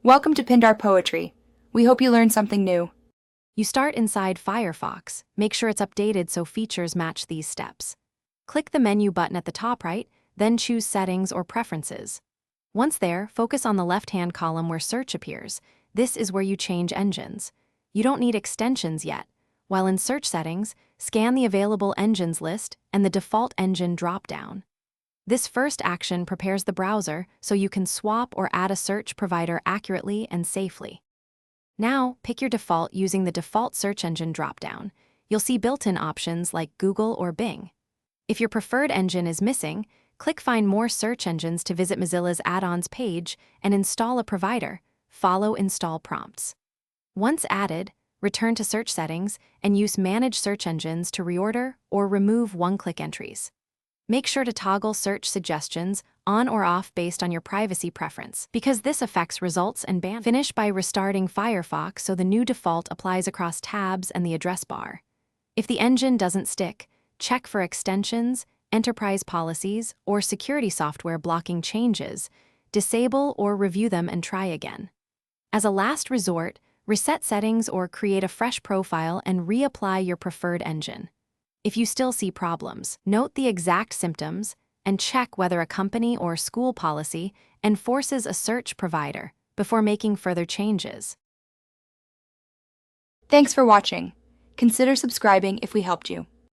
Welcome to Pindar Poetry. We hope you learned something new. You start inside Firefox. Make sure it's updated so features match these steps. Click the menu button at the top right, then choose Settings or Preferences. Once there, focus on the left-hand column where Search appears. This is where you change engines. You don't need extensions yet. While in Search Settings, scan the available engines list and the default engine drop-down. This first action prepares the browser so you can swap or add a search provider accurately and safely. Now, pick your default using the default search engine dropdown. You'll see built-in options like Google or Bing. If your preferred engine is missing, click Find More Search Engines to visit Mozilla's add-ons page and install a provider. Follow install prompts. Once added, return to Search Settings and use Manage Search Engines to reorder or remove one-click entries. Make sure to toggle search suggestions on or off based on your privacy preference, because this affects results and bandwidth. Finish by restarting Firefox so the new default applies across tabs and the address bar. If the engine doesn't stick, check for extensions, enterprise policies, or security software blocking changes. Disable or review them and try again. As a last resort, reset settings or create a fresh profile and reapply your preferred engine. If you still see problems, note the exact symptoms and check whether a company or school policy enforces a search provider before making further changes. Thanks for watching. Consider subscribing if we helped you.